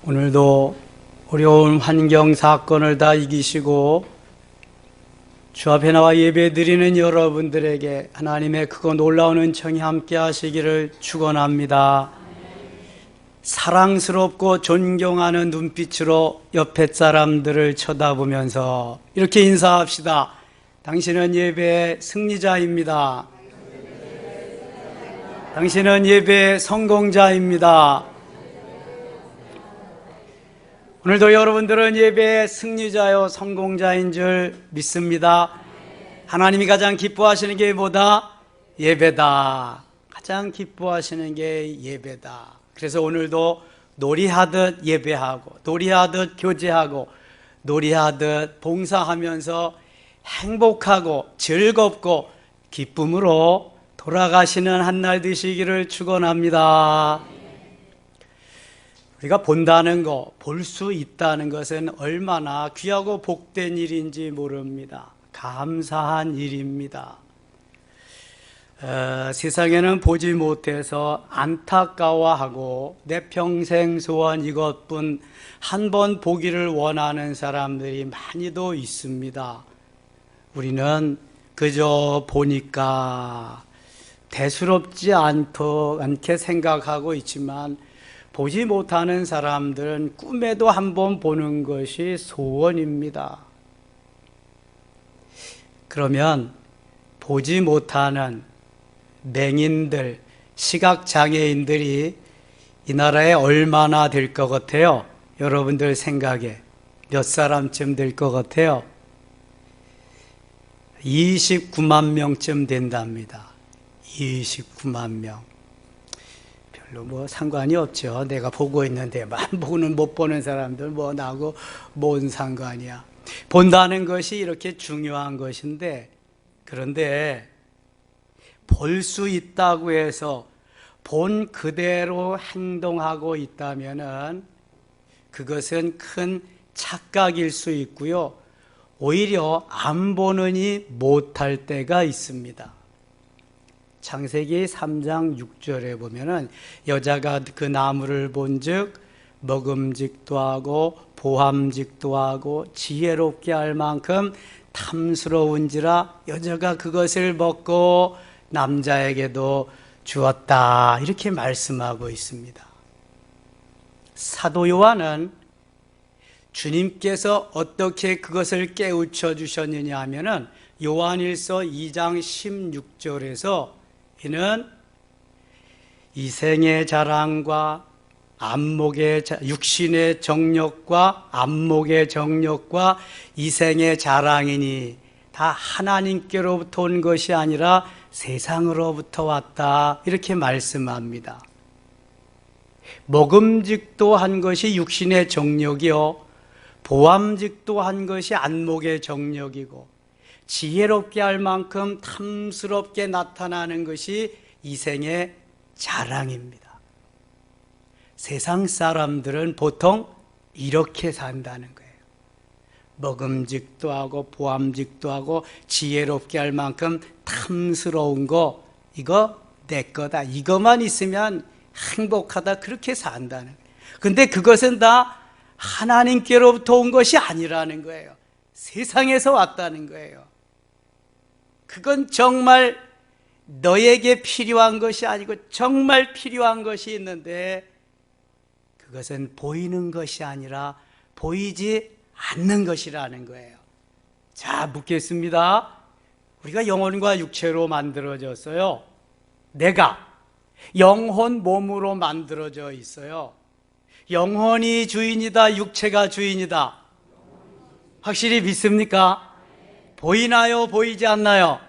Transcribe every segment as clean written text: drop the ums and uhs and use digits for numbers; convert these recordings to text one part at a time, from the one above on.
오늘도 어려운 환경 사건을 다 이기시고 주 앞에 나와 예배 드리는 여러분들에게 하나님의 크고 놀라운 은총이 함께 하시기를 축원합니다. 사랑스럽고 존경하는 눈빛으로 옆에 사람들을 쳐다보면서 이렇게 인사합시다. 당신은 예배의 승리자입니다. 당신은 예배의 성공자입니다. 오늘도 여러분들은 예배의 승리자요 성공자인 줄 믿습니다. 하나님이 가장 기뻐하시는 게 뭐다? 예배다. 가장 기뻐하시는 게 예배다. 그래서 오늘도 놀이하듯 예배하고 놀이하듯 교제하고 놀이하듯 봉사하면서 행복하고 즐겁고 기쁨으로 돌아가시는 한 날 되시기를 축원합니다. 우리가 본다는 거, 볼 수 있다는 것은 얼마나 귀하고 복된 일인지 모릅니다. 감사한 일입니다. 세상에는 보지 못해서 안타까워하고 내 평생 소원 이것뿐 한 번 보기를 원하는 사람들이 많이도 있습니다. 우리는 그저 보니까 대수롭지 않게 생각하고 있지만 보지 못하는 사람들은 꿈에도 한번 보는 것이 소원입니다. 그러면 보지 못하는 맹인들, 시각장애인들이 이 나라에 얼마나 될 것 같아요? 여러분들 생각에 몇 사람쯤 될 것 같아요? 29만 명쯤 된답니다. 29만 명. 뭐 상관이 없죠. 내가 보고 있는데 보고는 못 보는 사람들 뭐 나하고 뭔 상관이야. 본다는 것이 이렇게 중요한 것인데, 그런데 볼 수 있다고 해서 본 그대로 행동하고 있다면은 그것은 큰 착각일 수 있고요. 오히려 안 보느니 못할 때가 있습니다. 창세기 3장 6절에 보면은 여자가 그 나무를 본즉 먹음직도 하고 보함직도 하고 지혜롭게 할 만큼 탐스러운지라 여자가 그것을 먹고 남자에게도 주었다. 이렇게 말씀하고 있습니다. 사도 요한은 주님께서 어떻게 그것을 깨우쳐 주셨느냐 하면은 요한일서 2장 16절에서 이는 이생의 자랑과 육신의 정욕과 안목의 정욕과 이생의 자랑이니 다 하나님께로부터 온 것이 아니라 세상으로부터 왔다. 이렇게 말씀합니다. 먹음직도 한 것이 육신의 정욕이요, 보암직도 한 것이 안목의 정욕이고, 지혜롭게 할 만큼 탐스럽게 나타나는 것이 이생의 자랑입니다. 세상 사람들은 보통 이렇게 산다는 거예요. 먹음직도 하고 보암직도 하고 지혜롭게 할 만큼 탐스러운 거, 이거 내 거다, 이것만 있으면 행복하다, 그렇게 산다는 거예요. 근데 그것은 다 하나님께로부터 온 것이 아니라는 거예요. 세상에서 왔다는 거예요. 그건 정말 너에게 필요한 것이 아니고 정말 필요한 것이 있는데 그것은 보이는 것이 아니라 보이지 않는 것이라는 거예요. 자, 묻겠습니다. 우리가 영혼과 육체로 만들어졌어요. 내가 영혼 몸으로 만들어져 있어요. 영혼이 주인이다, 육체가 주인이다. 확실히 믿습니까? 보이나요? 보이지 않나요?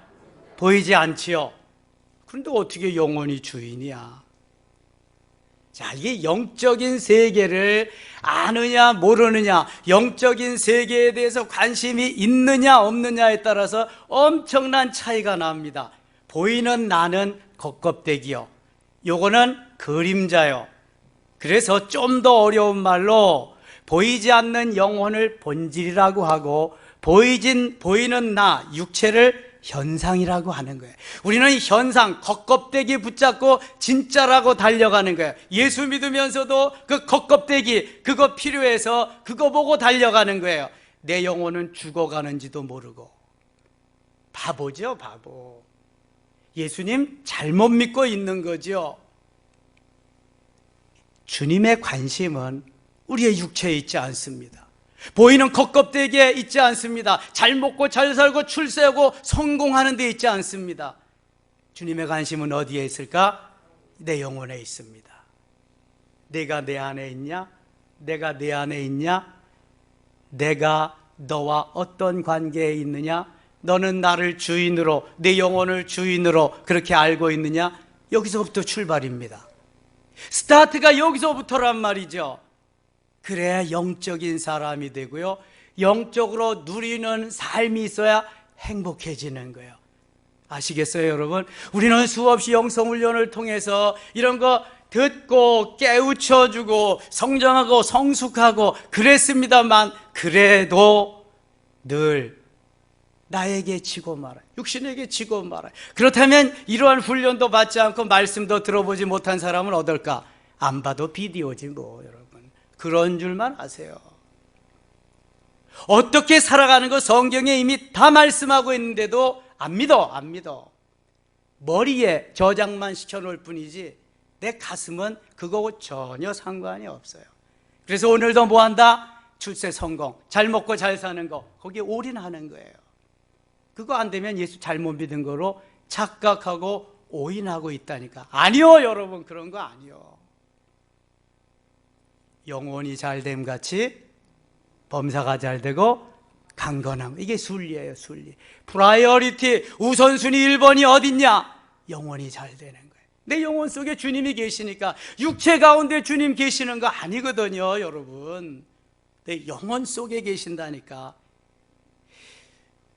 보이지 않지요. 그런데 어떻게 영혼이 주인이야? 자, 이게 영적인 세계를 아느냐 모르느냐, 영적인 세계에 대해서 관심이 있느냐 없느냐에 따라서 엄청난 차이가 납니다. 보이는 나는 겉껍데기요, 요거는 그림자요. 그래서 좀 더 어려운 말로 보이지 않는 영혼을 본질이라고 하고 보이는 나, 육체를 현상이라고 하는 거예요. 우리는 현상, 겉껍데기 붙잡고 진짜라고 달려가는 거예요. 예수 믿으면서도 그 겉껍데기, 그거 필요해서 그거 보고 달려가는 거예요. 내 영혼은 죽어가는지도 모르고. 바보죠, 바보. 예수님 잘못 믿고 있는 거죠. 주님의 관심은 우리의 육체에 있지 않습니다. 보이는 겉껍데기에 있지 않습니다. 잘 먹고 잘 살고 출세하고 성공하는 데 있지 않습니다. 주님의 관심은 어디에 있을까? 내 영혼에 있습니다. 내가 내 안에 있냐? 내가 내 안에 있냐? 내가 너와 어떤 관계에 있느냐? 너는 나를 주인으로, 내 영혼을 주인으로 그렇게 알고 있느냐? 여기서부터 출발입니다. 스타트가 여기서부터란 말이죠. 그래야 영적인 사람이 되고요, 영적으로 누리는 삶이 있어야 행복해지는 거예요. 아시겠어요, 여러분? 우리는 수없이 영성훈련을 통해서 이런 거 듣고 깨우쳐주고 성장하고 성숙하고 그랬습니다만, 그래도 늘 나에게 지고 말아요. 육신에게 지고 말아요. 그렇다면 이러한 훈련도 받지 않고 말씀도 들어보지 못한 사람은 어떨까? 안 봐도 비디오지 뭐, 여러분. 그런 줄만 아세요. 어떻게 살아가는 거 성경에 이미 다 말씀하고 있는데도 안 믿어. 머리에 저장만 시켜놓을 뿐이지 내 가슴은 그거하고 전혀 상관이 없어요. 그래서 오늘도 뭐 한다? 출세 성공, 잘 먹고 잘 사는 거, 거기에 올인하는 거예요. 그거 안 되면 예수 잘못 믿은 거로 착각하고 오인하고 있다니까. 아니요, 여러분, 그런 거 아니요. 영혼이 잘됨 같이 범사가 잘되고 강건함, 이게 순리예요, 순리. 프라이어리티, 우선순위 1번이 어딨냐? 영혼이 잘 되는 거예요. 내 영혼 속에 주님이 계시니까. 육체 가운데 주님 계시는 거 아니거든요, 여러분. 내 영혼 속에 계신다니까.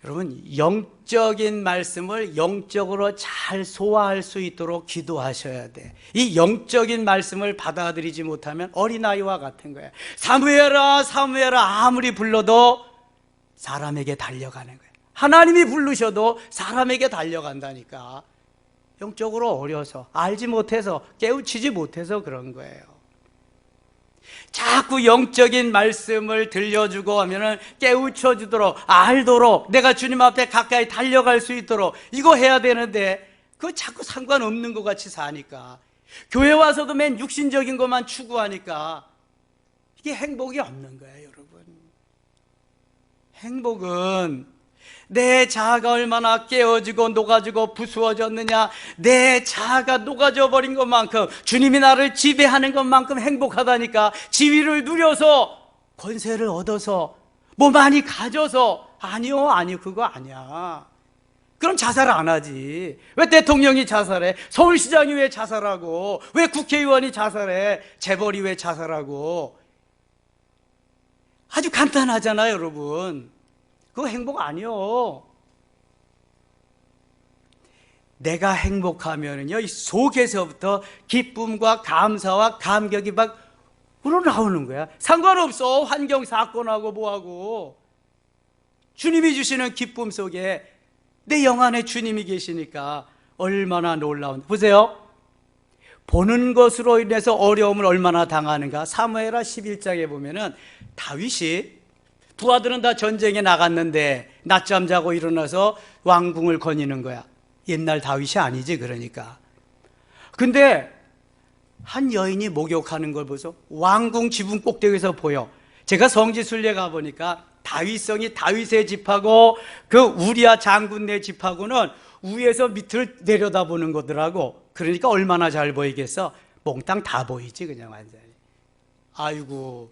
여러분, 영적인 말씀을 영적으로 잘 소화할 수 있도록 기도하셔야 돼. 이 영적인 말씀을 받아들이지 못하면 어린아이와 같은 거예요. 사무엘아, 사무엘아 아무리 불러도 사람에게 달려가는 거예요. 하나님이 부르셔도 사람에게 달려간다니까. 영적으로 어려서, 알지 못해서, 깨우치지 못해서 그런 거예요. 자꾸 영적인 말씀을 들려주고 하면은 깨우쳐주도록, 알도록, 내가 주님 앞에 가까이 달려갈 수 있도록 이거 해야 되는데, 그거 자꾸 상관없는 것 같이 사니까, 교회 와서도 맨 육신적인 것만 추구하니까 이게 행복이 없는 거예요, 여러분. 행복은 내 자아가 얼마나 깨어지고 녹아지고 부수어졌느냐, 내 자아가 녹아져 버린 것만큼, 주님이 나를 지배하는 것만큼 행복하다니까. 지위를 누려서, 권세를 얻어서, 뭐 많이 가져서, 아니요, 그거 아니야. 그럼 자살 안 하지. 왜 대통령이 자살해? 서울시장이 왜 자살하고? 왜 국회의원이 자살해? 재벌이 왜 자살하고? 아주 간단하잖아요, 여러분. 그거 행복 아니요. 내가 행복하면은요, 이 속에서부터 기쁨과 감사와 감격이 막 우러나오는 거야. 상관없어, 환경 사건하고 뭐하고. 주님이 주시는 기쁨 속에 내 영 안에 주님이 계시니까 얼마나 놀라운. 보세요, 보는 것으로 인해서 어려움을 얼마나 당하는가. 사무엘하 11장에 보면은 다윗이, 부하들은 다 전쟁에 나갔는데 낮잠 자고 일어나서 왕궁을 거니는 거야. 옛날 다윗이 아니지, 그러니까. 근데 한 여인이 목욕하는 걸 보소. 왕궁 지붕 꼭대기에서 보여. 제가 성지순례 가보니까 다윗성이 다윗의 집하고 그 우리아 장군네 집하고는 위에서 밑을 내려다보는 거더라고. 그러니까 얼마나 잘 보이겠어. 몽땅 다 보이지, 그냥 완전히. 아이고,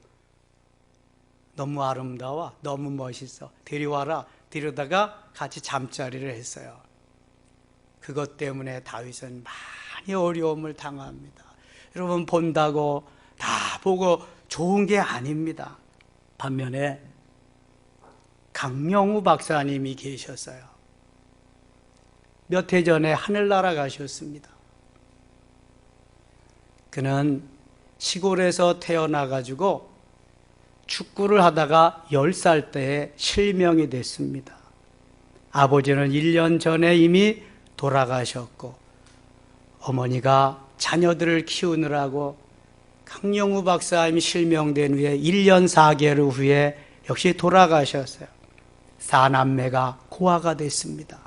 너무 아름다워, 너무 멋있어, 데려와라. 데려다가 같이 잠자리를 했어요. 그것 때문에 다윗은 많이 어려움을 당합니다. 여러분, 본다고 다 보고 좋은 게 아닙니다. 반면에 강영우 박사님이 계셨어요. 몇 해 전에 하늘나라 가셨습니다. 그는 시골에서 태어나가지고 축구를 하다가 10살 때에 실명이 됐습니다. 아버지는 1년 전에 이미 돌아가셨고 어머니가 자녀들을 키우느라고 강영우 박사님이 실명된 후에 1년 4개월 후에 역시 돌아가셨어요. 4남매가 고아가 됐습니다.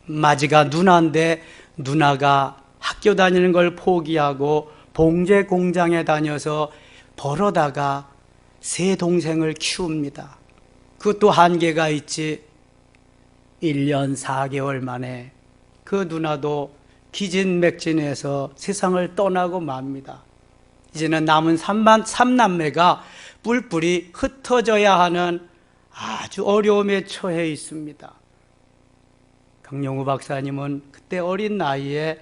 마지가 누나인데 누나가 학교 다니는 걸 포기하고 봉제 공장에 다녀서 벌어다가 세 동생을 키웁니다. 그것도 한계가 있지. 1년 4개월 만에 그 누나도 기진맥진해서 세상을 떠나고 맙니다. 이제는 남은 3남매가 뿔뿔이 흩어져야 하는 아주 어려움에 처해 있습니다. 강영우 박사님은 그때 어린 나이에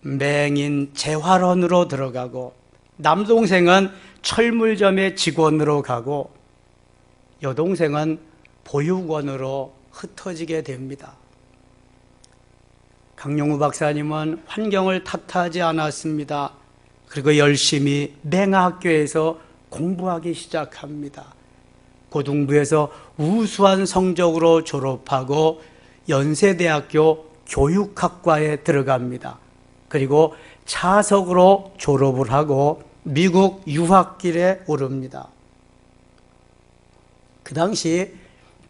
맹인 재활원으로 들어가고 남동생은 철물점의 직원으로 가고 여동생은 보육원으로 흩어지게 됩니다. 강영우 박사님은 환경을 탓하지 않았습니다. 그리고 열심히 맹아학교에서 공부하기 시작합니다. 고등부에서 우수한 성적으로 졸업하고 연세대학교 교육학과에 들어갑니다. 그리고 차석으로 졸업을 하고 미국 유학길에 오릅니다. 그 당시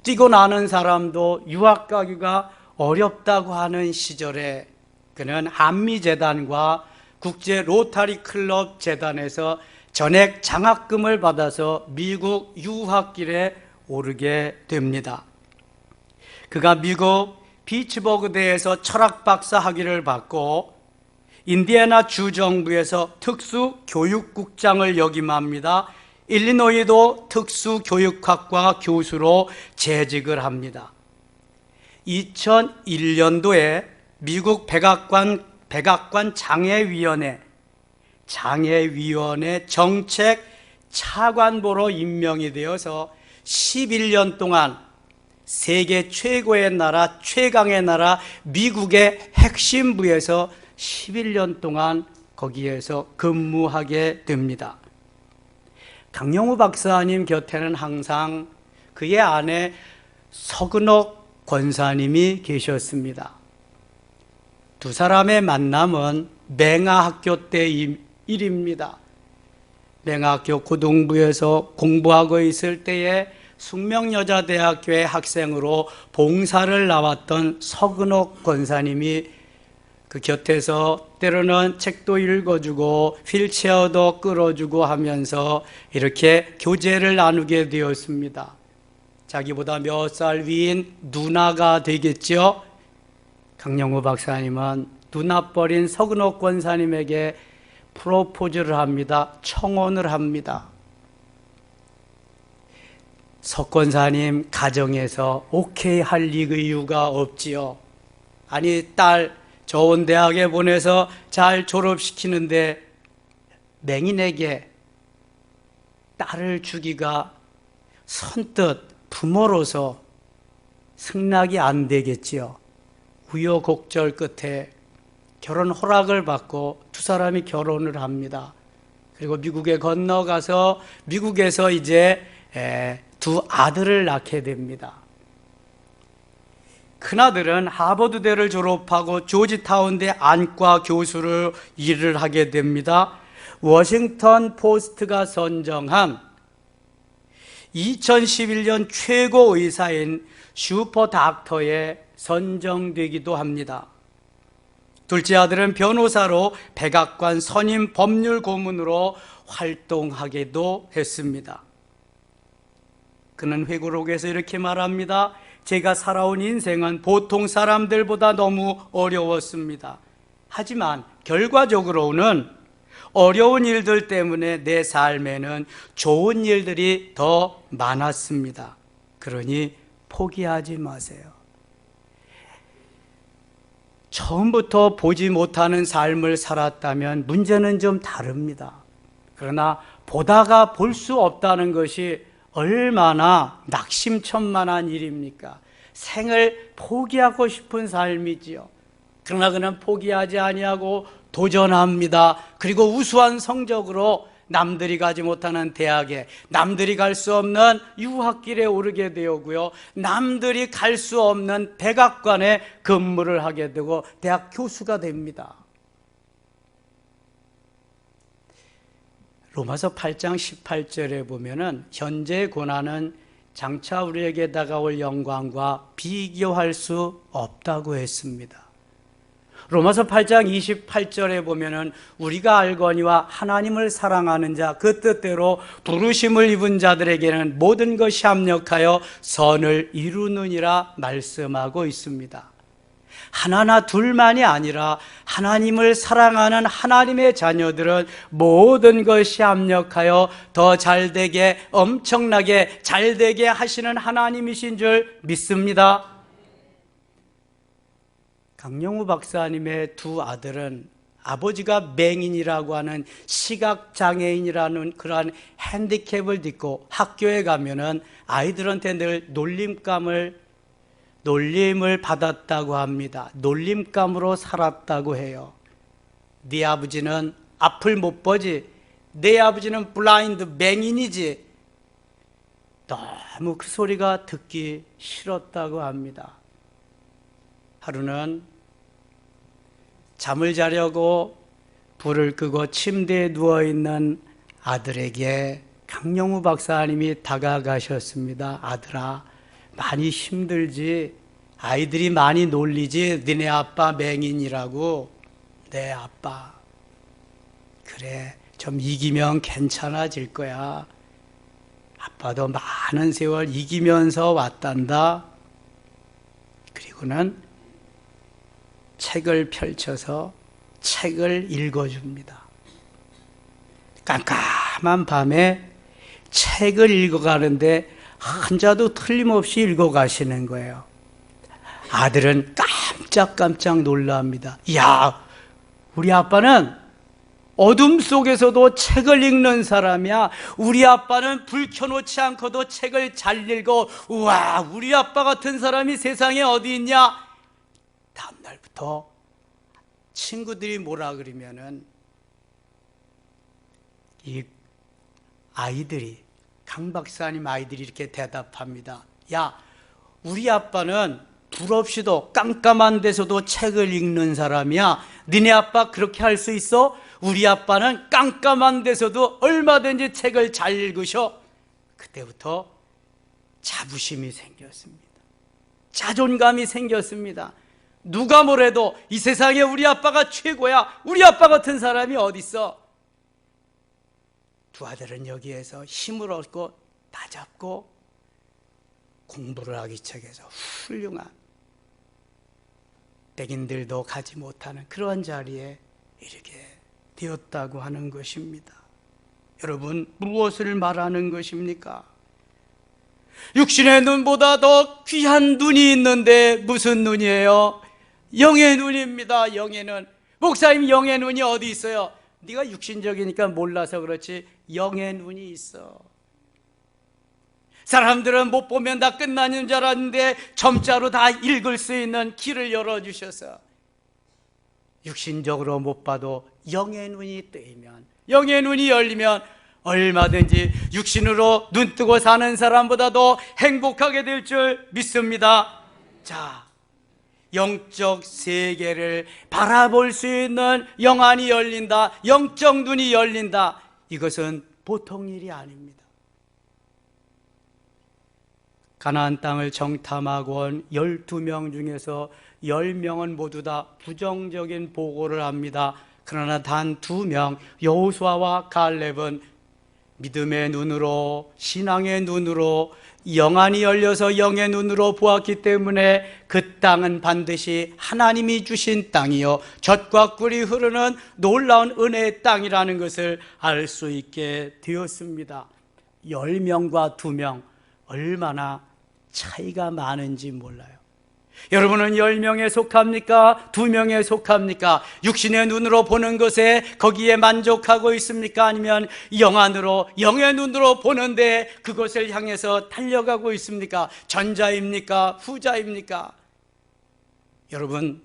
뛰고 나는 사람도 유학 가기가 어렵다고 하는 시절에 그는 한미재단과 국제 로타리 클럽 재단에서 전액 장학금을 받아서 미국 유학길에 오르게 됩니다. 그가 미국 피츠버그대에서 철학 박사 학위를 받고 인디애나 주정부에서 특수교육국장을 역임합니다. 일리노이도 특수교육학과 교수로 재직을 합니다. 2001년도에 미국 백악관 장애위원회 정책 차관보로 임명이 되어서 11년 동안 세계 최고의 나라, 최강의 나라 미국의 핵심부에서 11년 동안 거기에서 근무하게 됩니다. 강영우 박사님 곁에는 항상 그의 아내 서근옥 권사님이 계셨습니다. 두 사람의 만남은 맹아학교 때 일입니다. 맹아학교 고등부에서 공부하고 있을 때에 숙명여자대학교의 학생으로 봉사를 나왔던 서근옥 권사님이 그 곁에서 때로는 책도 읽어주고 휠체어도 끌어주고 하면서 이렇게 교제를 나누게 되었습니다. 자기보다 몇 살 위인 누나가 되겠죠. 강영우 박사님은 누나뻘인 서근옥 권사님에게 프로포즈를 합니다. 청혼을 합니다. 석 권사님 가정에서 오케이 할 이유가 없지요. 아니, 딸 좋은 대학에 보내서 잘 졸업시키는데 맹인에게 딸을 주기가 선뜻 부모로서 승낙이 안 되겠지요. 우여곡절 끝에 결혼 허락을 받고 두 사람이 결혼을 합니다. 그리고 미국에 건너가서 미국에서 이제 두 아들을 낳게 됩니다. 큰아들은 하버드대를 졸업하고 조지타운대 안과 교수를 일을 하게 됩니다. 워싱턴 포스트가 선정한 2011년 최고 의사인 슈퍼닥터에 선정되기도 합니다. 둘째 아들은 변호사로 백악관 선임 법률 고문으로 활동하기도 했습니다. 그는 회고록에서 이렇게 말합니다. 제가 살아온 인생은 보통 사람들보다 너무 어려웠습니다. 하지만 결과적으로는 어려운 일들 때문에 내 삶에는 좋은 일들이 더 많았습니다. 그러니 포기하지 마세요. 처음부터 보지 못하는 삶을 살았다면 문제는 좀 다릅니다. 그러나 보다가 볼 수 없다는 것이 얼마나 낙심천만한 일입니까? 생을 포기하고 싶은 삶이지요. 그러나 그는 포기하지 아니하고 도전합니다. 그리고 우수한 성적으로 남들이 가지 못하는 대학에, 남들이 갈 수 없는 유학길에 오르게 되었고요, 남들이 갈 수 없는 백악관에 근무를 하게 되고 대학 교수가 됩니다. 로마서 8장 18절에 보면은 현재의 고난은 장차 우리에게 다가올 영광과 비교할 수 없다고 했습니다. 로마서 8장 28절에 보면은 우리가 알거니와 하나님을 사랑하는 자, 그 뜻대로 부르심을 입은 자들에게는 모든 것이 합력하여 선을 이루느니라 말씀하고 있습니다. 하나나 둘만이 아니라 하나님을 사랑하는 하나님의 자녀들은 모든 것이 합력하여 더 잘되게, 엄청나게 잘되게 하시는 하나님이신 줄 믿습니다. 강영우 박사님의 두 아들은 아버지가 맹인이라고 하는 시각장애인이라는 그러한 핸디캡을 딛고 학교에 가면은 아이들한테 늘 놀림을 받았다고 합니다. 놀림감으로 살았다고 해요. 네 아버지는 앞을 못 보지, 내 아버지는 블라인드 맹인이지, 너무 그 소리가 듣기 싫었다고 합니다. 하루는 잠을 자려고 불을 끄고 침대에 누워있는 아들에게 강영우 박사님이 다가가셨습니다. 아들아, 많이 힘들지? 아이들이 많이 놀리지? 너네 아빠 맹인이라고. 네, 아빠. 그래, 좀 이기면 괜찮아질 거야. 아빠도 많은 세월 이기면서 왔단다. 그리고는 책을 펼쳐서 책을 읽어줍니다. 깜깜한 밤에 책을 읽어가는데 한자도 틀림없이 읽어가시는 거예요. 아들은 깜짝깜짝 놀랍니다. 야, 우리 아빠는 어둠 속에서도 책을 읽는 사람이야. 우리 아빠는 불 켜놓지 않고도 책을 잘 읽어. 우와, 우리 아빠 같은 사람이 세상에 어디 있냐? 다음날부터 친구들이 뭐라 그러면은 이 아이들이, 강 박사님 아이들이 이렇게 대답합니다. 야, 우리 아빠는 불 없이도 깜깜한 데서도 책을 읽는 사람이야. 니네 아빠 그렇게 할 수 있어? 우리 아빠는 깜깜한 데서도 얼마든지 책을 잘 읽으셔. 그때부터 자부심이 생겼습니다. 자존감이 생겼습니다. 누가 뭐래도 이 세상에 우리 아빠가 최고야. 우리 아빠 같은 사람이 어딨어? 두 아들은 여기에서 힘을 얻고 다잡고 공부를 하기 시작해서 훌륭한, 백인들도 가지 못하는 그러한 자리에 이르게 되었다고 하는 것입니다. 여러분, 무엇을 말하는 것입니까? 육신의 눈보다 더 귀한 눈이 있는데 무슨 눈이에요? 영의 눈입니다. 영의 눈. 목사님, 영의 눈이 어디 있어요? 네가 육신적이니까 몰라서 그렇지 영의 눈이 있어. 사람들은 못 보면 다 끝나는 줄 알았는데 점자로 다 읽을 수 있는 길을 열어주셔서 육신적으로 못 봐도 영의 눈이 뜨이면, 영의 눈이 열리면 얼마든지 육신으로 눈 뜨고 사는 사람보다도 행복하게 될 줄 믿습니다. 자, 영적 세계를 바라볼 수 있는 영안이 열린다, 영적 눈이 열린다. 이것은 보통 일이 아닙니다. 가나안 땅을 정탐하고 온 12명 중에서 10명은 모두 다 부정적인 보고를 합니다. 그러나 단 2명, 여호수아와 갈렙은 믿음의 눈으로, 신앙의 눈으로, 영안이 열려서 영의 눈으로 보았기 때문에 그 땅은 반드시 하나님이 주신 땅이요 젖과 꿀이 흐르는 놀라운 은혜의 땅이라는 것을 알 수 있게 되었습니다. 10명과 2명, 얼마나 차이가 많은지 몰라요. 여러분은 10명에 속합니까? 2명에 속합니까? 육신의 눈으로 보는 것에 거기에 만족하고 있습니까? 아니면 영안으로, 영의 눈으로 보는데 그것을 향해서 달려가고 있습니까? 전자입니까? 후자입니까? 여러분,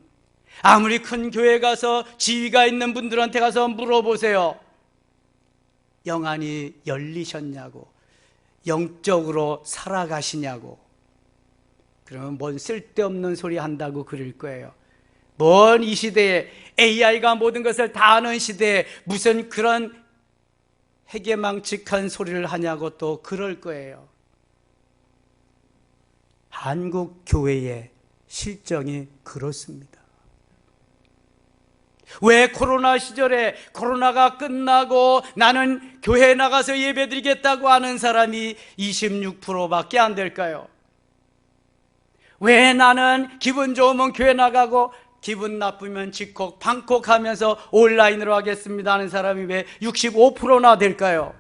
아무리 큰 교회 가서 지위가 있는 분들한테 가서 물어보세요. 영안이 열리셨냐고, 영적으로 살아가시냐고. 그러면 뭔 쓸데없는 소리 한다고 그럴 거예요. 뭔 이 시대에 AI가 모든 것을 다 아는 시대에 무슨 그런 해괴망측한 소리를 하냐고 또 그럴 거예요. 한국 교회의 실정이 그렇습니다. 왜 코로나 시절에 코로나가 끝나고 나는 교회에 나가서 예배드리겠다고 하는 사람이 26%밖에 안 될까요? 왜 나는 기분 좋으면 교회 나가고 기분 나쁘면 집콕 방콕 하면서 온라인으로 하겠습니다 하는 사람이 왜 65%나 될까요?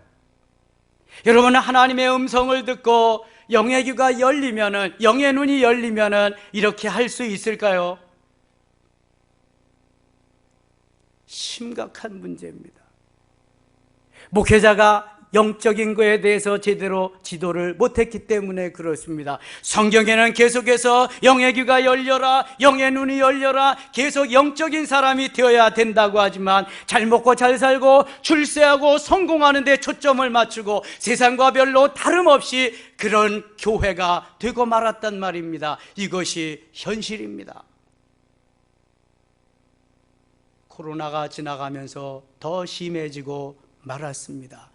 여러분, 하나님의 음성을 듣고 영의 귀가 열리면은, 영의 눈이 열리면은 이렇게 할 수 있을까요? 심각한 문제입니다. 목회자가 영적인 거에 대해서 제대로 지도를 못했기 때문에 그렇습니다. 성경에는 계속해서 영의 귀가 열려라, 영의 눈이 열려라, 계속 영적인 사람이 되어야 된다고 하지만 잘 먹고 잘 살고 출세하고 성공하는 데 초점을 맞추고 세상과 별로 다름없이 그런 교회가 되고 말았단 말입니다. 이것이 현실입니다. 코로나가 지나가면서 더 심해지고 말았습니다.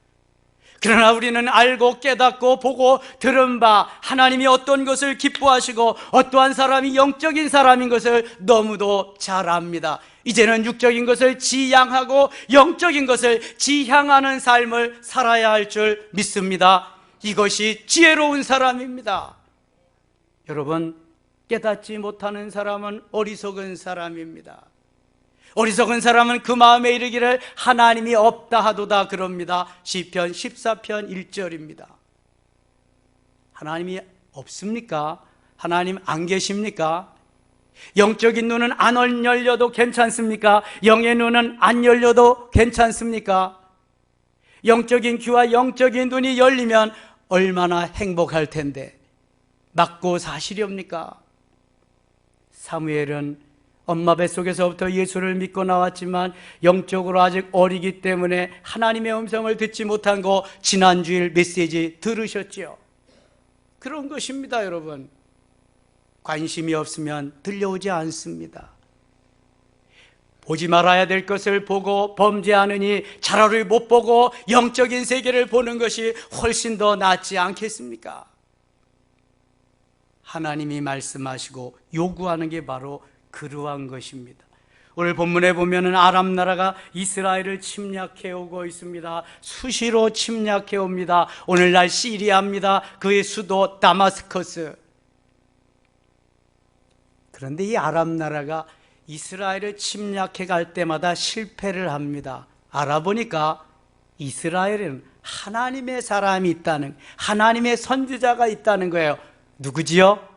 그러나 우리는 알고 깨닫고 보고 들은 바 하나님이 어떤 것을 기뻐하시고 어떠한 사람이 영적인 사람인 것을 너무도 잘 압니다. 이제는 육적인 것을 지향하고 영적인 것을 지향하는 삶을 살아야 할 줄 믿습니다. 이것이 지혜로운 사람입니다. 여러분, 깨닫지 못하는 사람은 어리석은 사람입니다. 어리석은 사람은 그 마음에 이르기를 하나님이 없다 하도다 그럽니다. 시편 14편 1절입니다. 하나님이 없습니까? 하나님 안 계십니까? 영적인 눈은 안 열려도 괜찮습니까? 영의 눈은 안 열려도 괜찮습니까? 영적인 귀와 영적인 눈이 열리면 얼마나 행복할 텐데 맞고 사시렵니까? 사무엘은 엄마 뱃속에서부터 예수를 믿고 나왔지만 영적으로 아직 어리기 때문에 하나님의 음성을 듣지 못한 거 지난주일 메시지 들으셨죠? 그런 것입니다. 여러분, 관심이 없으면 들려오지 않습니다. 보지 말아야 될 것을 보고 범죄하느니 차라리 못 보고 영적인 세계를 보는 것이 훨씬 더 낫지 않겠습니까? 하나님이 말씀하시고 요구하는 게 바로 그러한 것입니다. 오늘 본문에 보면은 아람 나라가 이스라엘을 침략해 오고 있습니다. 수시로 침략해 옵니다. 오늘날 시리아입니다. 그의 수도 다마스커스. 그런데 이 아람 나라가 이스라엘을 침략해 갈 때마다 실패를 합니다. 알아보니까 이스라엘에는 하나님의 사람이 있다는, 하나님의 선지자가 있다는 거예요. 누구지요?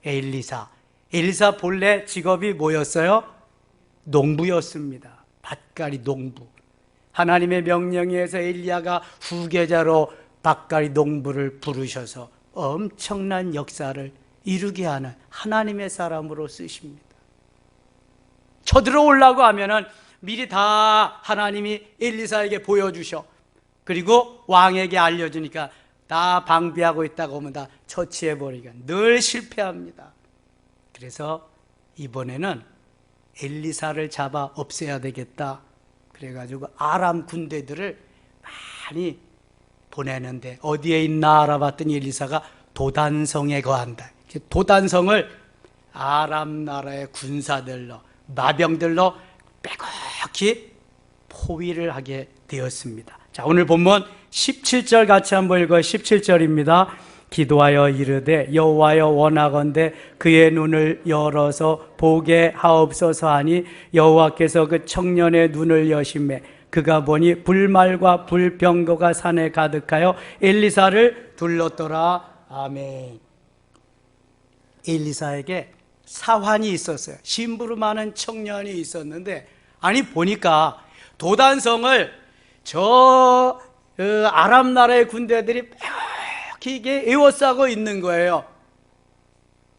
엘리사. 엘리사 본래 직업이 뭐였어요? 농부였습니다. 밭갈이 농부. 하나님의 명령에 의해서 엘리야가 후계자로 밭갈이 농부를 부르셔서 엄청난 역사를 이루게 하는 하나님의 사람으로 쓰십니다. 쳐들어오려고 하면은 미리 다 하나님이 엘리사에게 보여주셔. 그리고 왕에게 알려주니까 다 방비하고 있다고 하면 다 처치해버리니까 늘 실패합니다. 그래서 이번에는 엘리사를 잡아 없애야 되겠다. 그래가지고 아람 군대들을 많이 보내는데 어디에 있나 알아봤더니 엘리사가 도단성에 거한다. 도단성을 아람 나라의 군사들로, 마병들로 빼곡히 포위를 하게 되었습니다. 자, 오늘 본문 17절 같이 한번 읽어요. 17절입니다. 기도하여 이르되 여호와여 원하건대 그의 눈을 열어서 보게 하옵소서 하니 여호와께서 그 청년의 눈을 여심해 그가 보니 불말과 불병거가 산에 가득하여 엘리사를 둘렀더라. 아멘. 엘리사에게 사환이 있었어요. 심부름하는 청년이 있었는데 아니 보니까 도단성을 저 아람 나라의 군대들이 이게 에워싸고 있는 거예요.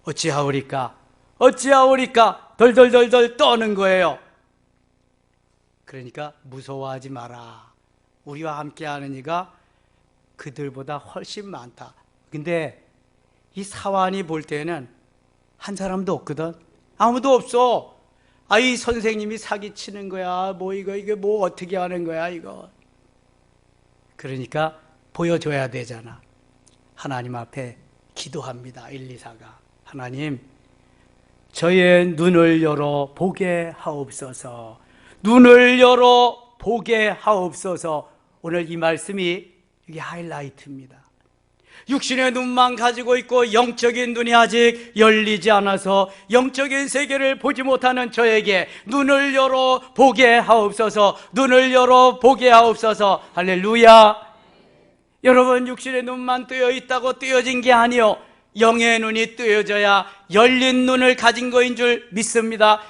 어찌하오리까? 어찌하오리까? 덜덜덜덜 떠는 거예요. 그러니까 무서워하지 마라. 우리와 함께하는 이가 그들보다 훨씬 많다. 근데 이 사환이 볼 때는 한 사람도 없거든. 아무도 없어. 이 선생님이 사기치는 거야. 이게 어떻게 하는 거야 이거. 그러니까 보여줘야 되잖아. 하나님 앞에 기도합니다. 엘리사가. 하나님, 저의 눈을 열어 보게 하옵소서. 눈을 열어 보게 하옵소서. 오늘 이 말씀이 이게 하이라이트입니다. 육신의 눈만 가지고 있고 영적인 눈이 아직 열리지 않아서 영적인 세계를 보지 못하는 저에게 눈을 열어 보게 하옵소서. 눈을 열어 보게 하옵소서. 할렐루야. 여러분, 육신의 눈만 뜨여 있다고 뜨여진 게 아니요, 영의 눈이 뜨여져야 열린 눈을 가진 거인 줄 믿습니다.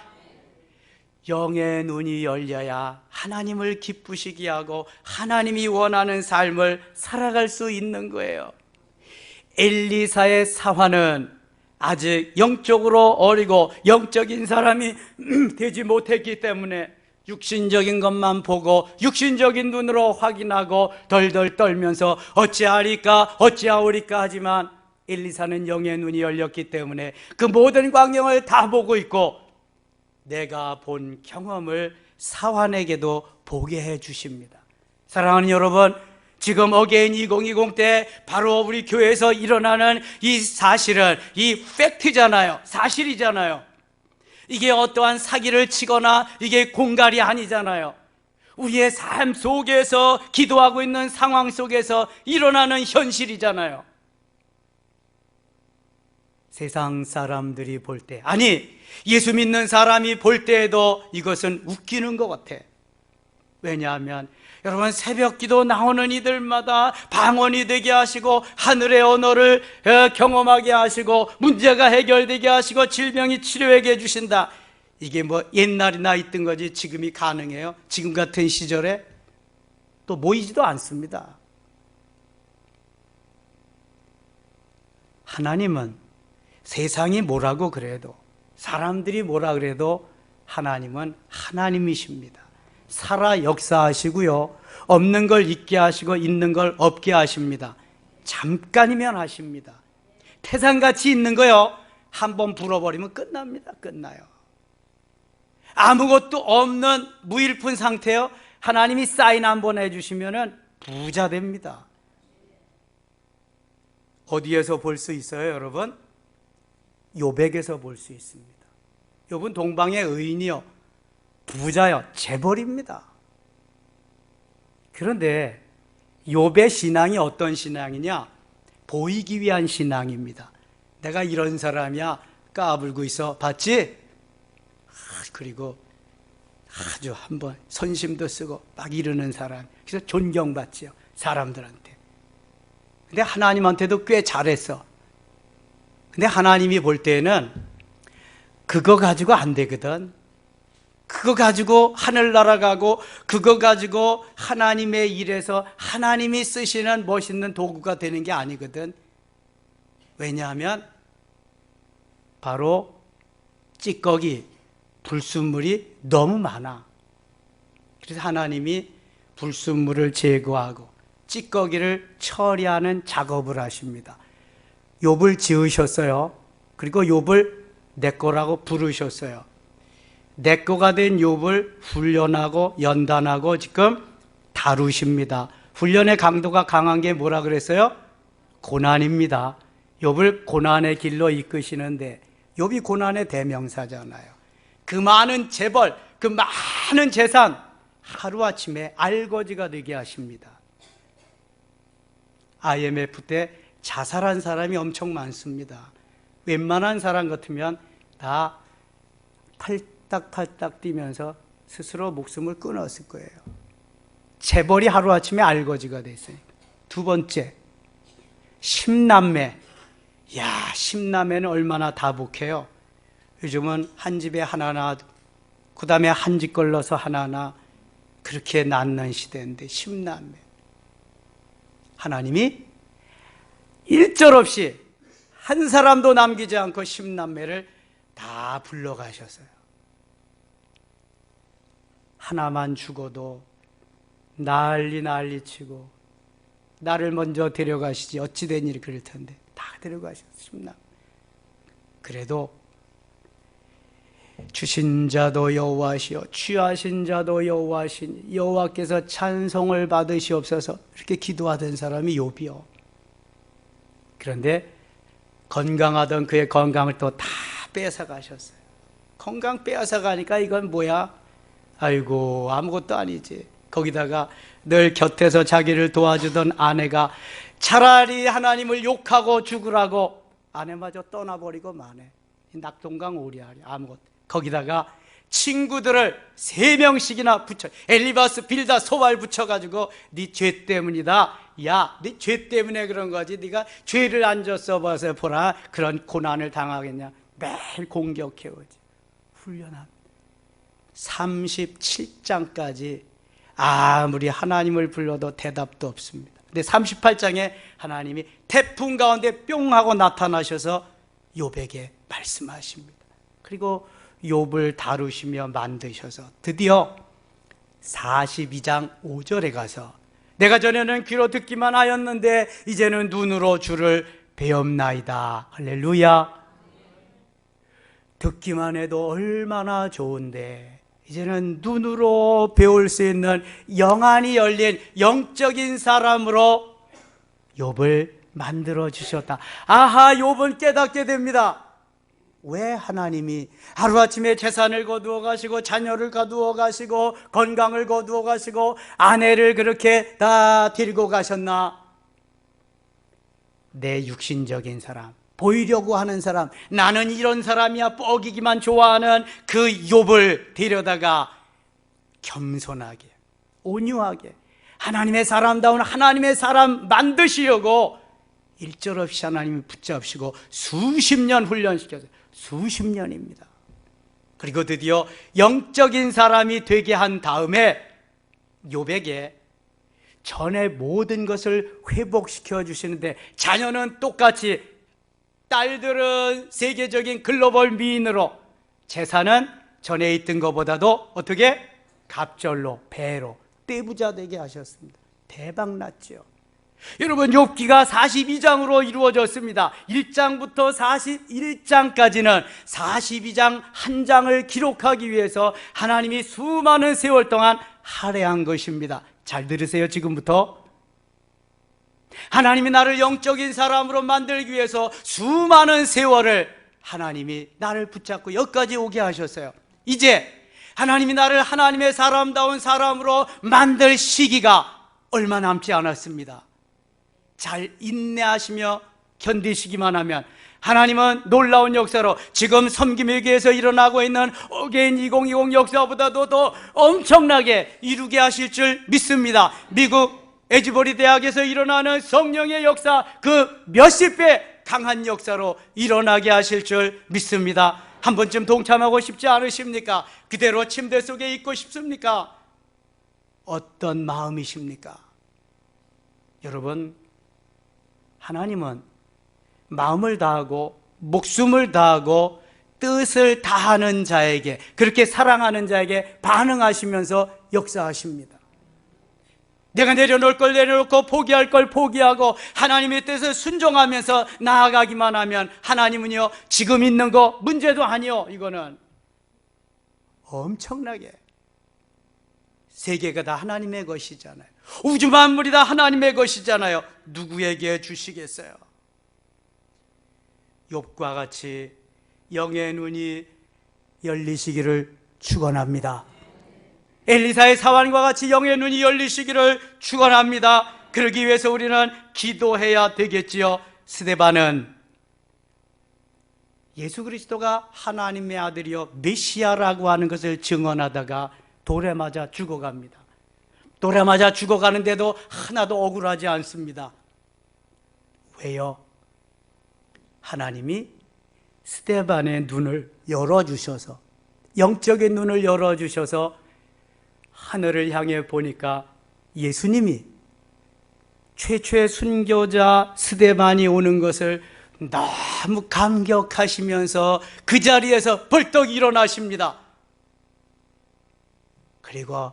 영의 눈이 열려야 하나님을 기쁘시게 하고 하나님이 원하는 삶을 살아갈 수 있는 거예요. 엘리사의 사환은 아직 영적으로 어리고 영적인 사람이 되지 못했기 때문에 육신적인 것만 보고 육신적인 눈으로 확인하고 덜덜 떨면서 어찌하리까 어찌하오리까 하지만, 엘리사는 영의 눈이 열렸기 때문에 그 모든 광경을 다 보고 있고 내가 본 경험을 사환에게도 보게 해 주십니다. 사랑하는 여러분, 지금 어게인 2020 때 바로 우리 교회에서 일어나는 이 사실은 이 팩트잖아요. 사실이잖아요. 이게 어떠한 사기를 치거나 이게 공갈이 아니잖아요. 우리의 삶 속에서, 기도하고 있는 상황 속에서 일어나는 현실이잖아요. 세상 사람들이 볼 때, 아니 예수 믿는 사람이 볼 때에도 이것은 웃기는 것 같아. 왜냐하면 여러분, 새벽 기도 나오는 이들마다 방언이 되게 하시고 하늘의 언어를 경험하게 하시고 문제가 해결되게 하시고 질병이 치료하게 해주신다. 이게 옛날이나 있던 거지 지금이 가능해요? 지금 같은 시절에 또 모이지도 않습니다. 하나님은 세상이 뭐라고 그래도, 사람들이 뭐라 그래도 하나님은 하나님이십니다. 살아 역사하시고요, 없는 걸 있게 하시고 있는 걸 없게 하십니다. 잠깐이면 하십니다. 태산같이 있는 거요, 한번 불어버리면 끝납니다. 끝나요. 아무것도 없는 무일푼 상태요, 하나님이 사인 한번 해주시면 부자 됩니다. 어디에서 볼 수 있어요, 여러분? 욥에게서 볼 수 있습니다. 욥은 동방의 의인이요, 부자요, 재벌입니다. 그런데 욥의 신앙이 어떤 신앙이냐? 보이기 위한 신앙입니다. 내가 이런 사람이야, 까불고 있어, 봤지? 그리고 아주 한번 선심도 쓰고 막 이러는 사람, 그래서 존경받지요, 사람들한테. 근데 하나님한테도 꽤 잘했어. 근데 하나님이 볼 때는 그거 가지고 안 되거든. 그거 가지고 하늘 날아가고 그거 가지고 하나님의 일에서 하나님이 쓰시는 멋있는 도구가 되는 게 아니거든. 왜냐하면 바로 찌꺼기, 불순물이 너무 많아. 그래서 하나님이 불순물을 제거하고 찌꺼기를 처리하는 작업을 하십니다. 욥을 지으셨어요. 그리고 욥을 내 거라고 부르셨어요. 내 거가 된 욥을 훈련하고 연단하고 지금 다루십니다. 훈련의 강도가 강한 게 뭐라 그랬어요? 고난입니다. 욥을 고난의 길로 이끄시는데, 욥이 고난의 대명사잖아요. 그 많은 재벌, 그 많은 재산 하루아침에 알거지가 되게 하십니다. IMF 때 자살한 사람이 엄청 많습니다. 웬만한 사람 같으면 다 팔딱팔딱 뛰면서 스스로 목숨을 끊었을 거예요. 재벌이 하루아침에 알거지가 됐어요. 두 번째, 10남매. 야, 10남매는 얼마나 다복해요. 요즘은 한 집에 하나나, 그 다음에 한 집 걸러서 하나나, 그렇게 낳는 시대인데 10남매. 하나님이 일절 없이 한 사람도 남기지 않고 10남매를 다 불러가셨어요. 하나만 죽어도 난리치고 나를 먼저 데려가시지 어찌 된 일이 그럴 텐데 다 데려가셨습니다. 그래도 주신 자도 여호와시요 취하신 자도 여호와시니 여호와께서 찬송을 받으시옵소서 이렇게 기도하던 사람이 욥이요. 그런데 건강하던 그의 건강을 또 다 뺏어가셨어요. 건강 빼앗아가니까 이건 뭐야? 아이고 아무것도 아니지. 거기다가 늘 곁에서 자기를 도와주던 아내가 차라리 하나님을 욕하고 죽으라고 아내마저 떠나버리고 마네. 낙동강 오리알이 아무것도. 거기다가 친구들을 3명씩이나 붙여 엘리바스 빌다 소발 붙여가지고 네 죄 때문이다. 야, 네 죄 때문에 그런 거지. 네가 죄를 안 졌어 봐서 보라. 그런 고난을 당하겠냐. 매일 공격해오지. 훈련합니다. 37장까지 아무리 하나님을 불러도 대답도 없습니다. 근데 38장에 하나님이 태풍 가운데 뿅 하고 나타나셔서 욥에게 말씀하십니다. 그리고 욥을 다루시며 만드셔서 드디어 42장 5절에 가서 내가 전에는 귀로 듣기만 하였는데 이제는 눈으로 주를 배옵나이다. 할렐루야. 듣기만 해도 얼마나 좋은데 이제는 눈으로 배울 수 있는 영안이 열린 영적인 사람으로 욥을 만들어 주셨다. 아하, 욥은 깨닫게 됩니다. 왜 하나님이 하루아침에 재산을 거두어 가시고 자녀를 거두어 가시고 건강을 거두어 가시고 아내를 그렇게 다 데리고 가셨나? 내 육신적인 사람, 보이려고 하는 사람, 나는 이런 사람이야 뻐기기만 좋아하는 그 욥을 데려다가 겸손하게 온유하게 하나님의 사람다운 하나님의 사람 만드시려고 일절없이 하나님이 붙잡으시고 수십 년 훈련시켜서 수십 년입니다. 그리고 드디어 영적인 사람이 되게 한 다음에 욥에게 전에 모든 것을 회복시켜 주시는데 자녀는 똑같이 딸들은 세계적인 글로벌 미인으로 재산은 전에 있던 것보다도 어떻게? 갑절로 배로 떼부자 되게 하셨습니다. 대박 났죠. 여러분 욥기가 42장으로 이루어졌습니다. 1장부터 41장까지는 42장 한 장을 기록하기 위해서 하나님이 수많은 세월 동안 할애한 것입니다. 잘 들으세요. 지금부터 하나님이 나를 영적인 사람으로 만들기 위해서 수많은 세월을 하나님이 나를 붙잡고 여기까지 오게 하셨어요. 이제 하나님이 나를 하나님의 사람다운 사람으로 만들 시기가 얼마 남지 않았습니다. 잘 인내하시며 견디시기만 하면 하나님은 놀라운 역사로 지금 섬김일기에서 일어나고 있는 어게인 2020 역사보다도 더 엄청나게 이루게 하실 줄 믿습니다. 미국 에즈버리 대학에서 일어나는 성령의 역사 그 몇십 배 강한 역사로 일어나게 하실 줄 믿습니다. 한 번쯤 동참하고 싶지 않으십니까? 그대로 침대 속에 있고 싶습니까? 어떤 마음이십니까? 여러분, 하나님은 마음을 다하고 목숨을 다하고 뜻을 다하는 자에게, 그렇게 사랑하는 자에게 반응하시면서 역사하십니다. 내가 내려놓을 걸 내려놓고 포기할 걸 포기하고 하나님의 뜻을 순종하면서 나아가기만 하면 하나님은요, 지금 있는 거 문제도 아니요. 이거는 엄청나게 세계가 다 하나님의 것이잖아요. 우주 만물이 다 하나님의 것이잖아요. 누구에게 주시겠어요? 욥과 같이 영의 눈이 열리시기를 축원합니다. 엘리사의 사환과 같이 영의 눈이 열리시기를 축원합니다. 그러기 위해서 우리는 기도해야 되겠지요. 스데반은 예수 그리스도가 하나님의 아들이요 메시아라고 하는 것을 증언하다가 돌에 맞아 죽어갑니다. 돌에 맞아 죽어가는데도 하나도 억울하지 않습니다. 왜요? 하나님이 스데반의 눈을 열어주셔서, 영적인 눈을 열어주셔서 하늘을 향해 보니까 예수님이 최초의 순교자 스데반이 오는 것을 너무 감격하시면서 그 자리에서 벌떡 일어나십니다. 그리고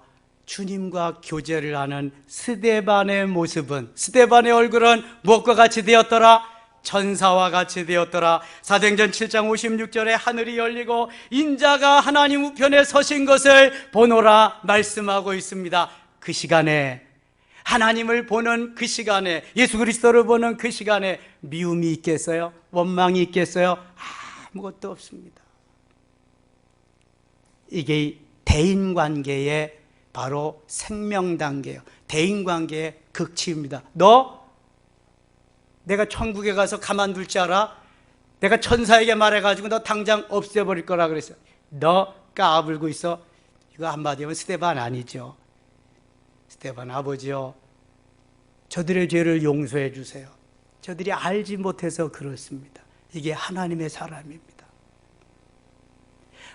주님과 교제를 하는 스데반의 모습은, 스데반의 얼굴은 무엇과 같이 되었더라? 천사와 같이 되었더라. 사도행전 7장 56절에 하늘이 열리고 인자가 하나님 우편에 서신 것을 보노라 말씀하고 있습니다. 그 시간에, 하나님을 보는 그 시간에, 예수 그리스도를 보는 그 시간에 미움이 있겠어요? 원망이 있겠어요? 아무것도 없습니다. 이게 대인관계의 바로 생명단계예요. 대인관계의 극치입니다. 너 내가 천국에 가서 가만둘 줄 알아? 내가 천사에게 말해가지고 너 당장 없애버릴 거라 그랬어요. 너 까불고 있어? 이거 한마디 하면 스데반 아니죠. 스데반 아버지요, 저들의 죄를 용서해 주세요. 저들이 알지 못해서 그렇습니다. 이게 하나님의 사람입니다.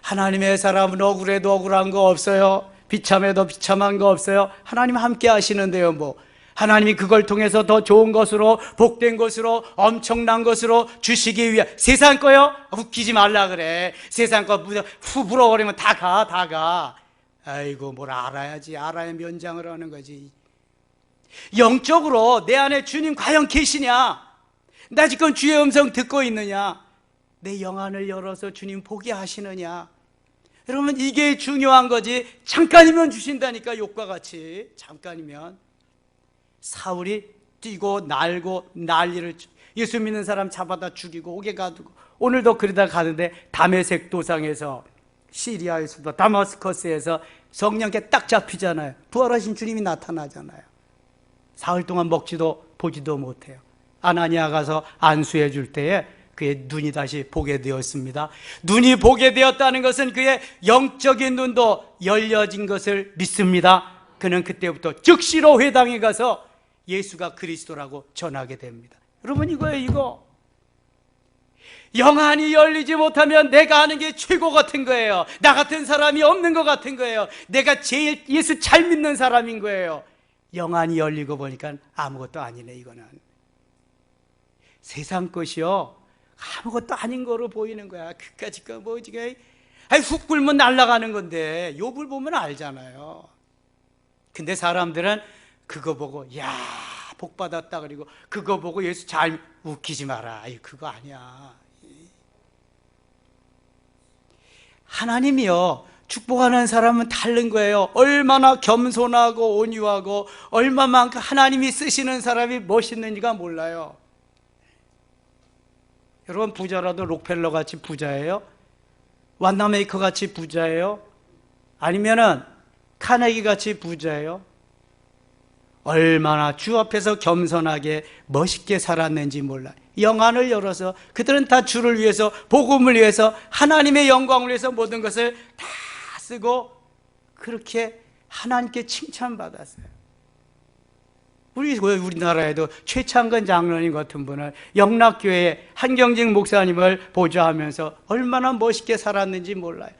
하나님의 사람은 억울해도 억울한 거 없어요. 비참해도 비참한 거 없어요. 하나님 함께 하시는데요, 뭐. 하나님이 그걸 통해서 더 좋은 것으로, 복된 것으로, 엄청난 것으로 주시기 위해. 세상 거요? 웃기지 말라 그래. 세상 거 후 불어버리면 다 가. 아이고, 뭘 알아야지. 알아야 면장을 하는 거지. 영적으로 내 안에 주님 과연 계시냐? 나 지금 주의 음성 듣고 있느냐? 내 영안을 열어서 주님 보게 하시느냐? 여러분, 이게 중요한 거지. 잠깐이면 주신다니까, 욕과 같이. 잠깐이면. 사울이 뛰고 날고 난리를, 예수 믿는 사람 잡아다 죽이고 오게 가두고, 오늘도 그러다 가는데 다메섹 도상에서, 시리아에서도 다마스커스에서 성령께 딱 잡히잖아요. 부활하신 주님이 나타나잖아요. 사흘 동안 먹지도 보지도 못해요. 아나니아 가서 안수해 줄 때에 그의 눈이 다시 보게 되었습니다. 눈이 보게 되었다는 것은 그의 영적인 눈도 열려진 것을 믿습니다. 그는 그때부터 즉시로 회당에 가서 예수가 그리스도라고 전하게 됩니다. 여러분, 이거예요, 이거. 영안이 열리지 못하면 내가 아는 게 최고 같은 거예요. 나 같은 사람이 없는 것 같은 거예요. 내가 제일 예수 잘 믿는 사람인 거예요. 영안이 열리고 보니까 아무것도 아니네, 이거는. 세상 것이요, 아무것도 아닌 거로 보이는 거야. 그까짓 거 뭐 지금, 훅 불면 날아가는 건데, 욥을 보면 알잖아요. 근데 사람들은 그거 보고, 야, 복 받았다, 그리고 그거 보고 예수 잘, 웃기지 마라. 그거 아니야. 하나님이요, 축복하는 사람은 다른 거예요. 얼마나 겸손하고 온유하고 얼마만큼 하나님이 쓰시는 사람이 멋있는지가 몰라요. 여러분, 부자라도 록펠러 같이 부자예요? 완나메이커 같이 부자예요? 아니면은 카네기 같이 부자예요? 얼마나 주 앞에서 겸손하게 멋있게 살았는지 몰라요. 영안을 열어서 그들은 다 주를 위해서, 복음을 위해서, 하나님의 영광을 위해서 모든 것을 다 쓰고 그렇게 하나님께 칭찬받았어요. 우리나라에도 최창근 장로님 같은 분은 영락교회 한경직 목사님을 보좌하면서 얼마나 멋있게 살았는지 몰라요.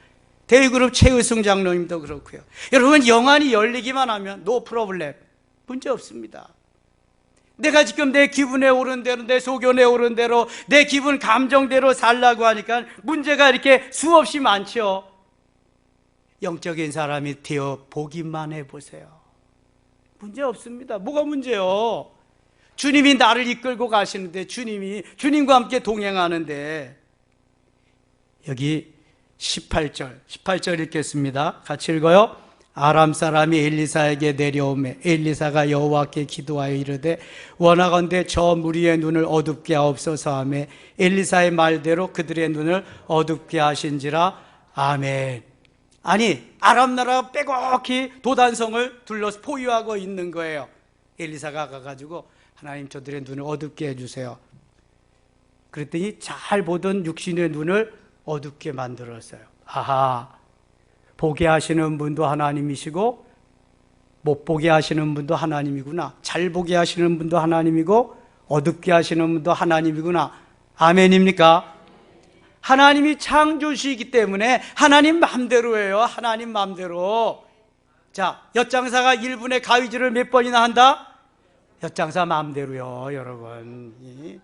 대유그룹 최의승 장로님도 그렇고요. 여러분, 영안이 열리기만 하면 노 프로블렘, 문제 없습니다. 내가 지금 내 기분에 오른 대로, 내 소견에 오른 대로, 내 기분 감정대로 살라고 하니까 문제가 이렇게 수없이 많죠. 영적인 사람이 되어 보기만 해보세요. 문제 없습니다. 뭐가 문제요? 주님이 나를 이끌고 가시는데, 주님과 함께 동행하는데. 여기 18절 읽겠습니다. 같이 읽어요. 아람 사람이 엘리사에게 내려오매 엘리사가 여호와께 기도하여 이르되 원하건대 저 무리의 눈을 어둡게 하옵소서 하매 엘리사의 말대로 그들의 눈을 어둡게 하신지라. 아멘. 아니, 아람 나라가 빼곡히 도단성을 둘러서 포위하고 있는 거예요. 엘리사가 가가지고 하나님, 저들의 눈을 어둡게 해주세요. 그랬더니 잘 보던 육신의 눈을 어둡게 만들었어요. 아하, 보게 하시는 분도 하나님이시고 못 보게 하시는 분도 하나님이구나. 잘 보게 하시는 분도 하나님이고 어둡게 하시는 분도 하나님이구나. 아멘입니까? 하나님이 창조주이기 때문에 하나님 마음대로예요. 하나님 마음대로. 자, 엿장사가 1분에 가위질을 몇 번이나 한다? 엿장사 마음대로요, 여러분.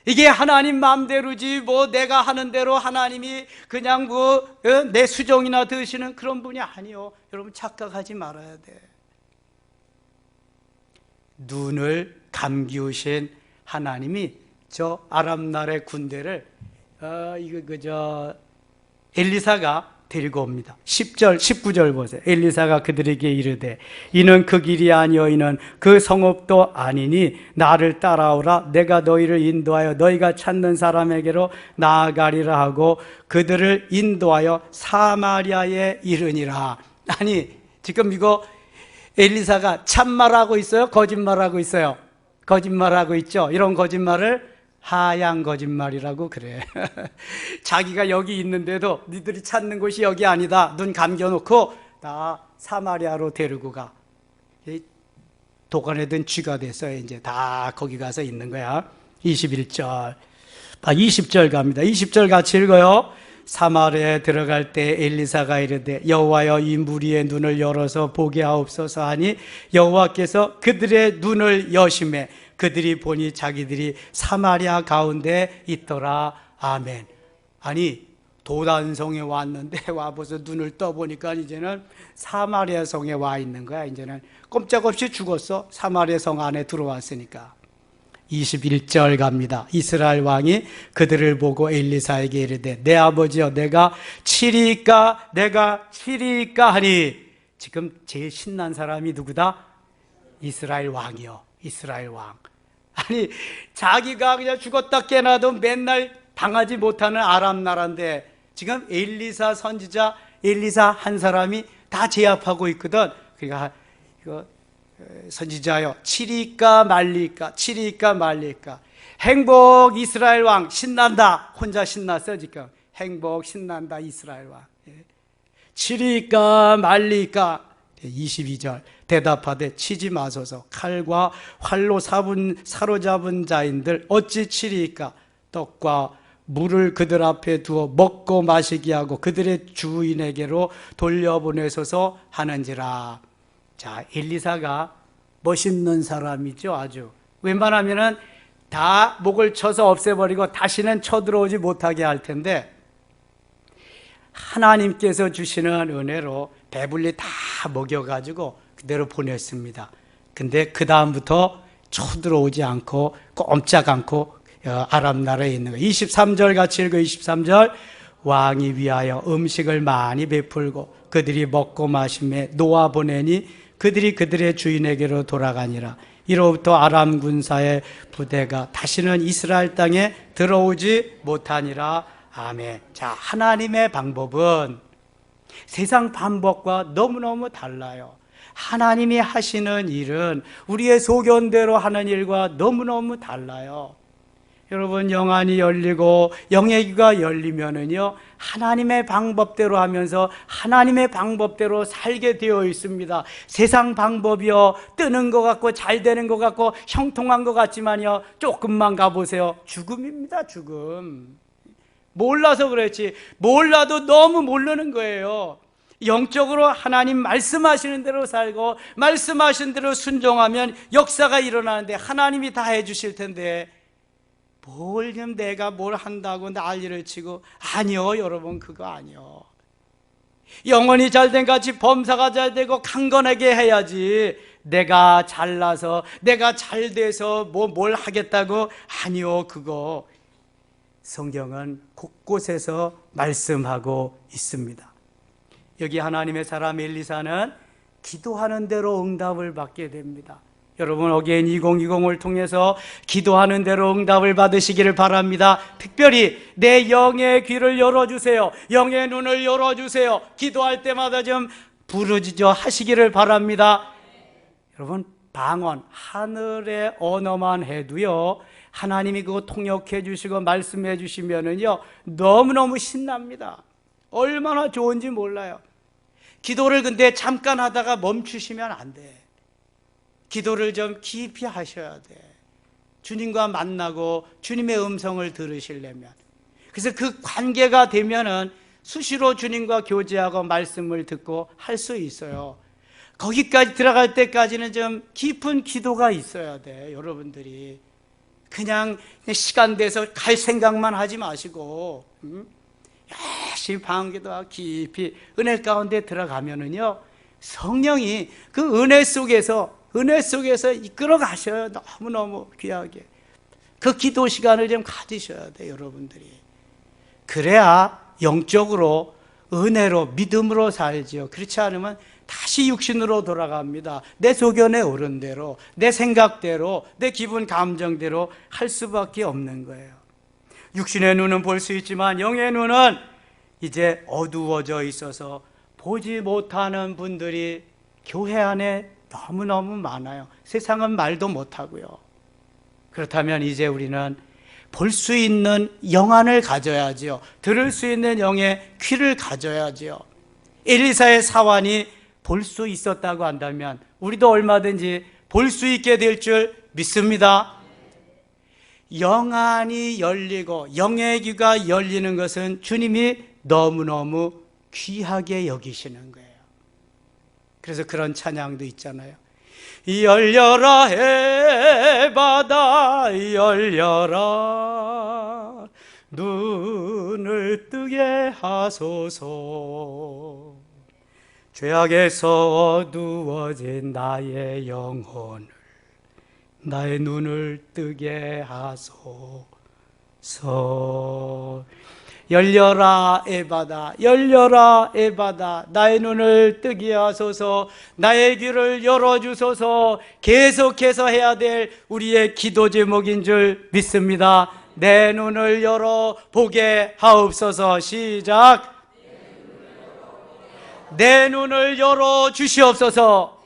이게 하나님 마음대로지 뭐 내가 하는 대로 하나님이 그냥 뭐 내 수종이나 드시는 그런 분이 아니요. 여러분 착각하지 말아야 돼. 눈을 감기우신 하나님이 저 아람 나라의 군대를 엘리사가 데리고 옵니다. 10절, 19절 보세요. 엘리사가 그들에게 이르되 이는 그 길이 아니요 이는 그 성읍도 아니니 나를 따라오라. 내가 너희를 인도하여 너희가 찾는 사람에게로 나아가리라 하고 그들을 인도하여 사마리아에 이르니라. 아니 지금 이거 엘리사가 참말하고 있어요? 거짓말하고 있어요? 거짓말하고 있죠. 이런 거짓말을 하얀 거짓말이라고 그래. 자기가 여기 있는데도 니들이 찾는 곳이 여기 아니다. 눈 감겨놓고 다 사마리아로 데리고 가. 도관에 든 쥐가 됐어요. 이제 다 거기 가서 있는 거야. 21절. 20절 갑니다. 20절 같이 읽어요. 사마리아에 들어갈 때 엘리사가 이르되 여호와여 이 무리의 눈을 열어서 보게 하옵소서 하니 여호와께서 그들의 눈을 여심해 그들이 보니 자기들이 사마리아 가운데 있더라. 아멘. 아니 도단성에 왔는데 와보서 눈을 떠보니까 이제는 사마리아 성에 와 있는 거야. 이제는 꼼짝없이 죽었어. 사마리아 성 안에 들어왔으니까. 21절 갑니다. 이스라엘 왕이 그들을 보고 엘리사에게 이르되 내 아버지여 내가 치리이까 하니. 지금 제일 신난 사람이 누구다? 이스라엘 왕이요. 이스라엘 왕. 아니 자기가 그냥 죽었다 깨나도 맨날 당하지 못하는 아람 나라인데 지금 엘리사 선지자 엘리사 한 사람이 다 제압하고 있거든. 그러니까 이거 선지자여 치리까 말리까 치리까 말리까. 행복 이스라엘 왕 신난다. 혼자 신났어 지금. 행복 신난다 이스라엘 왕. 치리까 말리까. 22절 대답하되 치지 마소서. 칼과 활로 사로잡은 자인들 어찌 치리까. 떡과 물을 그들 앞에 두어 먹고 마시게 하고 그들의 주인에게로 돌려보내소서 하는지라. 자, 엘리사가 멋있는 사람이죠. 아주 웬만하면은 다 목을 쳐서 없애버리고 다시는 쳐들어오지 못하게 할 텐데 하나님께서 주시는 은혜로 배불리 다 먹여가지고 그대로 보냈습니다. 근데 그 다음부터 쳐들어오지 않고 꼼짝 않고 아람 나라에 있는 거예요. 23절 같이 읽어. 23절 왕이 위하여 음식을 많이 베풀고 그들이 먹고 마시며 놓아 보내니 그들이 그들의 주인에게로 돌아가니라. 이로부터 아람 군사의 부대가 다시는 이스라엘 땅에 들어오지 못하니라. 아멘. 자, 하나님의 방법은 세상 방법과 너무너무 달라요. 하나님이 하시는 일은 우리의 소견대로 하는 일과 너무너무 달라요. 여러분 영안이 열리고 영의 귀가 열리면은요 하나님의 방법대로 하면서 하나님의 방법대로 살게 되어 있습니다. 세상 방법이요 뜨는 것 같고 잘 되는 것 같고 형통한 것 같지만요 조금만 가보세요 죽음입니다. 죽음. 몰라서 그렇지 몰라도 너무 모르는 거예요. 영적으로 하나님 말씀하시는 대로 살고 말씀하신 대로 순종하면 역사가 일어나는데 하나님이 다 해주실 텐데 뭘 좀 내가 뭘 한다고 난리를 치고. 아니요 여러분 그거 아니요. 영혼이 잘된 같이 범사가 잘되고 강건하게 해야지 내가 잘나서 내가 잘돼서 뭘 하겠다고. 아니요 그거 성경은 곳곳에서 말씀하고 있습니다. 여기 하나님의 사람 엘리사는 기도하는 대로 응답을 받게 됩니다. 여러분 어게인 2020을 통해서 기도하는 대로 응답을 받으시기를 바랍니다. 특별히 내 영의 귀를 열어주세요. 영의 눈을 열어주세요. 기도할 때마다 좀 부르짖어 하시기를 바랍니다. 여러분 방언 하늘의 언어만 해도요 하나님이 그거 통역해 주시고 말씀해 주시면은요 너무너무 신납니다. 얼마나 좋은지 몰라요. 기도를 근데 잠깐 하다가 멈추시면 안 돼. 기도를 좀 깊이 하셔야 돼. 주님과 만나고 주님의 음성을 들으시려면. 그래서 그 관계가 되면은 수시로 주님과 교제하고 말씀을 듣고 할 수 있어요. 거기까지 들어갈 때까지는 좀 깊은 기도가 있어야 돼. 여러분들이 그냥 시간 돼서 갈 생각만 하지 마시고 열심히 방언기도하고 깊이 은혜 가운데 들어가면은요, 성령이 그 은혜 속에서 이끌어 가셔요. 너무너무 귀하게. 그 기도 시간을 좀 가지셔야 돼요, 여러분들이. 그래야 영적으로 은혜로 믿음으로 살지요. 그렇지 않으면 다시 육신으로 돌아갑니다. 내 소견에 오른 대로, 내 생각대로, 내 기분 감정대로 할 수밖에 없는 거예요. 육신의 눈은 볼 수 있지만 영의 눈은 이제 어두워져 있어서 보지 못하는 분들이 교회 안에 너무너무 많아요. 세상은 말도 못하고요. 그렇다면 이제 우리는 볼 수 있는 영안을 가져야지요. 들을 수 있는 영의 귀를 가져야지요. 엘리사의 사환이 볼 수 있었다고 한다면 우리도 얼마든지 볼 수 있게 될 줄 믿습니다. 영안이 열리고 영의 귀가 열리는 것은 주님이 너무너무 귀하게 여기시는 거예요. 그래서 그런 찬양도 있잖아요. 열려라 해바다 열려라, 눈을 뜨게 하소서. 죄악에서 어두워진 나의 영혼을, 나의 눈을 뜨게 하소서. 열려라 에바다, 열려라 에바다, 나의 눈을 뜨게 하소서. 나의 귀를 열어주소서. 계속해서 해야 될 우리의 기도 제목인 줄 믿습니다. 내 눈을 열어 보게 하옵소서. 시작. 내 눈을 열어 주시옵소서.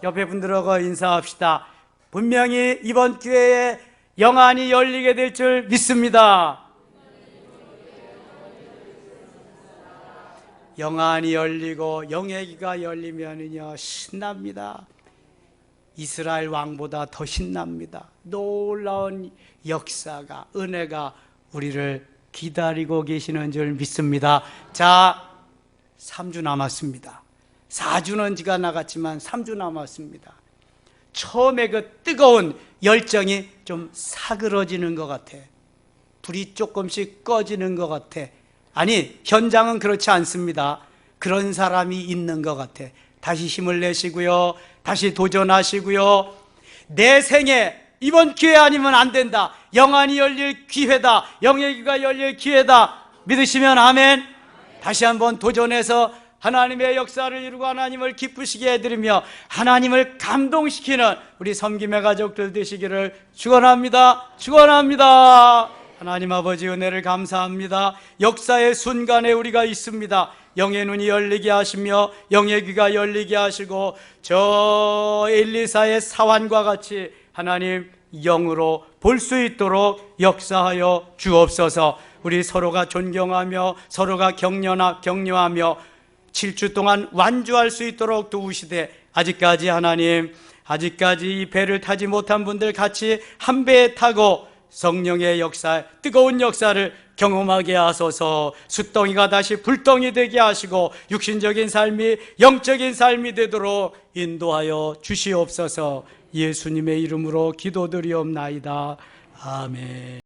옆에 분들하고 인사합시다. 분명히 이번 기회에 영안이 열리게 될 줄 믿습니다. 영안이 열리고 영의 귀가 열리면은요, 신납니다. 이스라엘 왕보다 더 신납니다. 놀라운 역사가, 은혜가 우리를 기다리고 계시는 줄 믿습니다. 자, 3주 남았습니다. 4주는 지가 나갔지만 3주 남았습니다. 처음에 그 뜨거운 열정이 좀 사그러지는 것 같아. 불이 조금씩 꺼지는 것 같아. 아니, 현장은 그렇지 않습니다. 그런 사람이 있는 것 같아. 다시 힘을 내시고요, 다시 도전하시고요. 내 생에 이번 기회 아니면 안 된다. 영안이 열릴 기회다. 영의 귀가 열릴 기회다. 믿으시면 아멘. 다시 한번 도전해서 하나님의 역사를 이루고 하나님을 기쁘시게 해드리며 하나님을 감동시키는 우리 섬김의 가족들 되시기를 축원합니다. 축원합니다. 하나님 아버지, 은혜를 감사합니다. 역사의 순간에 우리가 있습니다. 영의 눈이 열리게 하시며 영의 귀가 열리게 하시고 저 엘리사의 사환과 같이 하나님 영으로 볼 수 있도록 역사하여 주옵소서. 우리 서로가 존경하며 서로가 격려하며 7주 동안 완주할 수 있도록 도우시되, 아직까지 하나님, 아직까지 이 배를 타지 못한 분들 같이 한 배에 타고 성령의 역사, 뜨거운 역사를 경험하게 하소서. 숫덩이가 다시 불덩이 되게 하시고 육신적인 삶이 영적인 삶이 되도록 인도하여 주시옵소서. 예수님의 이름으로 기도드리옵나이다. 아멘.